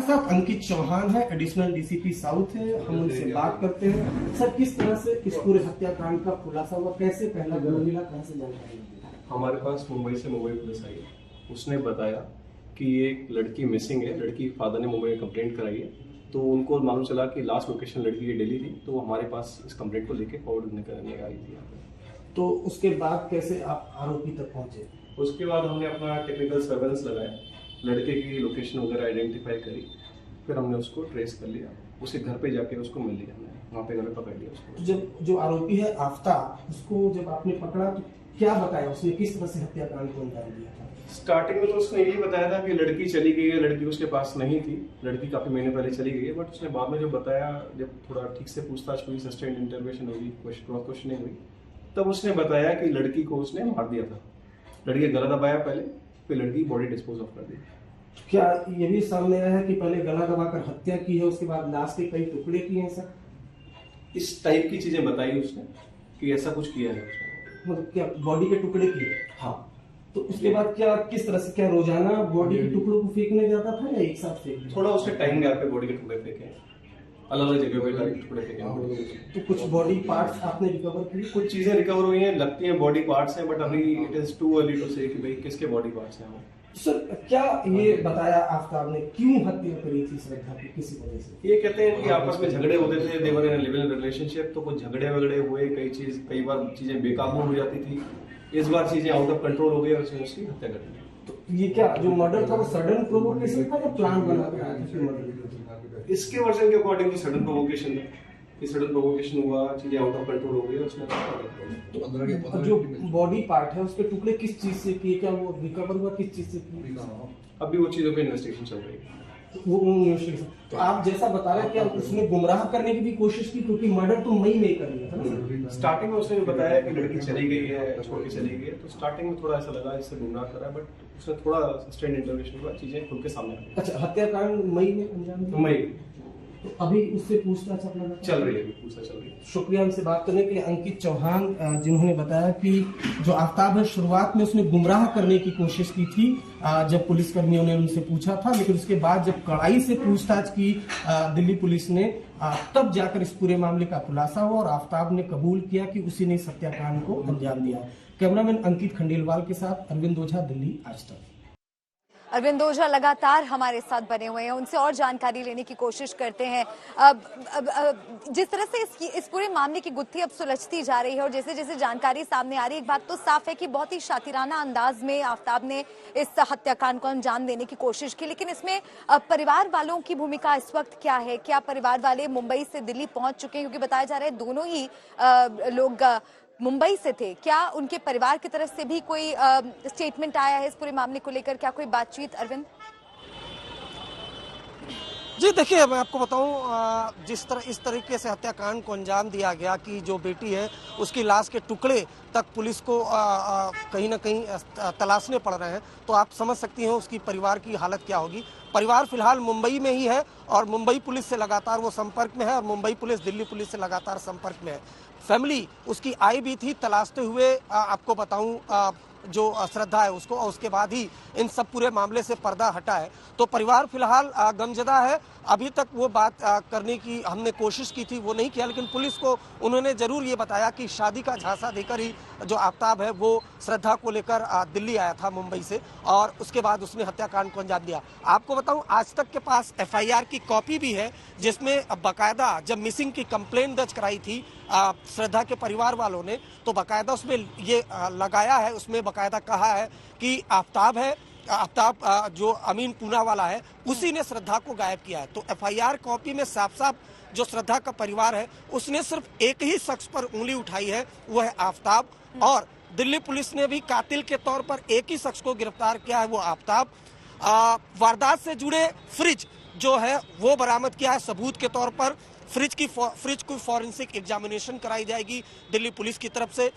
साथ अंकित चौहान है, additional DCP south है। हम उनसे बात करते हैं। सर, किस तरह से इस पूरे हत्याकांड का खुलासा हुआ, कैसे पहला गुम मिला, कहां से जानकारी मिली? हमारे पास मुंबई से मोबाइल पुलिस आई है। उसने बताया कि एक लड़की मिसिंग है। लड़की फादर ने मुंबई में कंप्लेंट कराई है, तो उनको मालूम चला कि लास्ट लोकेशन लड़की की दिल्ली थी, तो हमारे पास इस कंप्लेंट को लेके फॉरवर्ड करने आई थी यहाँ पे। तो उसके बाद कैसे आप आरोपी तक पहुंचे? उसके बाद हमने अपना टेक्निकल सर्वेलेंस लगाया, लड़के की लोकेशन वगैरह आइडेंटिफाई करी, फिर हमने उसको ट्रेस कर लिया। उसके घर पे जाके उसको मिल लिया, हमने वहाँ पे घर पे पकड़ लिया उसको। तो जब जो आरोपी है आफ्ताब, उसको जब आपने पकड़ा तो क्या बताया उसने, किस तरह से हत्याकांड को अंजाम दिया था? स्टार्टिंग में तो उसने यही बताया था कि लड़की चली गई है, लड़की उसके पास नहीं थी, लड़की काफी महीने पहले चली गई है। बट उसने बाद में जो बताया, जब थोड़ा ठीक से पूछताछ हुई, सस्टेन्ड इंटरवेशन हुई, क्वेश्चनिंग हुई, तब उसने बताया कि लड़की को उसने मार दिया था। लड़की का गला दबाया पहले, फिर लड़की की बॉडी डिस्पोज ऑफ कर दी। क्या ये भी सामने आया है कि पहले गला दबाकर हत्या की है, उसके बाद लाश के कई टुकड़े किए हैं? सर, इस टाइप की चीजें बताई उसने कि ऐसा कुछ किया है उसने। मतलब क्या बॉडी के टुकड़े किए? हाँ। तो उसके बाद क्या, किस तरह से, क्या रोजाना बॉडी के टुकड़ों को फेंकने जाता था या एक साथ फेंक? थोड़ा उसके टाइम गैप पे बॉडी के टुकड़े फेंके, अलग अलग जगह पे टुकड़े फेंके। तो कुछ बॉडी पार्ट्स आपने रिकवर किए? कुछ चीजें रिकवर हुई हैं, लगती हैं बॉडी पार्ट्स हैं, बट अभी it is too early to say कि भाई किसके बॉडी पार्ट्स हैं वो। सर, क्या ये बताया आफ्ताब ने क्यों हत्या करी थी श्रद्धा की, किसी वजह से? ये कहते हैं कि आपस में झगड़े होते थे, देवर इन लिविंग रिलेशनशिप, तो कुछ झगड़े वगड़े हुए, कई बार चीजें बेकाबू हो जाती थी। इस बार चीजें आउट ऑफ कंट्रोल हो गई और उसने उसकी हत्या कर दी। तो ये क्या जो मर्डर था वो सडन प्रोवोकेशन था या प्लान बना कर आया था मर्डर? इसके वर्जन के अकॉर्डिंग की सडन प्रोवोकेशन है, कि सडन प्रोवोकेशन हुआ, चीजें आउट ऑफ कंट्रोल हो गई और उसने तो जो बॉडी पार्ट है उसके टुकड़े किस चीज से किए, क्या वो रिकवर हुआ, किस चीज से किए? अभी वो चीजों पे इन्वेस्टिगेशन चल रही है। वो तो आप जैसा बता रहे हैं, क्या उसने गुमराह करने की भी कोशिश की, क्योंकि मर्डर तो मई में कर लिया था ना? स्टार्टिंग में उसने बताया कि लड़की चली गई है, छोड़ के चली गई है, तो स्टार्टिंग में थोड़ा ऐसा लगा इससे गुमराह करा, बट उसने थोड़ा सस्टेन्ड इंटरवेंशन हुआ, चीजें खुल के सामने आ गई। अच्छा, हत्याकांड मई में अंजाम दिया? मई तो अभी उससे पूछताछ अपना चल रही है, पूछताछ चल रही है। शुक्रिया हमसे बात करने के लिए। अंकित चौहान, जिन्होंने बताया कि जो आफ्ताब है, शुरुआत में उसने गुमराह करने की कोशिश की थी जब पुलिसकर्मियों ने उनसे पूछा था, लेकिन उसके बाद जब कड़ाई से पूछताछ की दिल्ली पुलिस ने, तब जाकर इस पूरे मामले का खुलासा हुआ और आफ्ताब ने कबूल किया कि उसी ने इस हत्याकांड को अंजाम दिया। कैमरामैन अंकित खंडेलवाल के साथ अरविंद ओझा, दिल्ली आज तक। अरविंद ओझा लगातार हमारे साथ बने हुए हैं, उनसे और जानकारी लेने की कोशिश करते हैं। जिस तरह से इस पूरे मामले की गुत्थी अब सुलझती जा रही है और जैसे जैसे जानकारी सामने आ रही है, एक बात तो साफ है कि बहुत ही शातिराना अंदाज में आफ्ताब ने इस हत्याकांड को अंजाम देने की कोशिश की। लेकिन इसमें परिवार वालों की भूमिका इस वक्त क्या है? क्या परिवार वाले मुंबई से दिल्ली पहुंच चुके हैं? क्योंकि बताया जा रहा है दोनों ही लोग मुंबई से थे। क्या उनके परिवार की तरफ से भी कोई स्टेटमेंट आया है इस पूरे मामले को लेकर? क्या कोई बातचीत? अरविंद जी देखिए, मैं आपको बताऊं, इस तरीके से हत्याकांड को अंजाम दिया गया कि जो बेटी है उसकी लाश के टुकड़े तक पुलिस को कहीं ना कहीं तलाशने पड़ रहे हैं, तो आप समझ सकती हैं उसकी परिवार की हालत क्या होगी। परिवार फिलहाल मुंबई में ही है और मुंबई पुलिस से लगातार वो संपर्क में है और मुंबई पुलिस दिल्ली पुलिस से लगातार संपर्क में है। फैमिली उसकी आई भी थी तलाशते हुए, आपको बताऊं, जो श्रद्धा है उसको, और उसके बाद ही इन सब पूरे मामले से पर्दा हटा है। तो परिवार फिलहाल गमजदा है। अभी तक वो बात करने की हमने कोशिश की थी, वो नहीं किया, लेकिन पुलिस को उन्होंने जरूर ये बताया कि शादी का झांसा देकर ही जो आफ्ताब है वो श्रद्धा को लेकर दिल्ली आया था मुंबई से और उसके बाद उसने हत्याकांड को अंजाम दिया। आपको बताऊं, आज तक के पास FIR की कॉपी भी है जिसमें बाकायदा जब मिसिंग की कंप्लेंट दर्ज कराई थी श्रद्धा के परिवार वालों ने, तो बाकायदा उसमें ये लगाया है, उसमें बाकायदा कहा है कि आफ्ताब जो अमीन पूना वाला है उसी ने श्रद्धा को गायब किया है। तो FIR कॉपी में साफ साफ जो श्रद्धा का परिवार है उसने सिर्फ एक ही शख्स पर उंगली उठाई है, वो है आफ्ताब, और दिल्ली पुलिस ने भी कातिल के तौर पर एक ही शख्स को गिरफ्तार किया है, वो आफ्ताब। वारदात से जुड़े फ्रिज जो है वो बरामद किया है सबूत के तौर पर। फ्रिज की फॉरेंसिक एग्जामिनेशन कराई जाएगी दिल्ली पुलिस की तरफ से।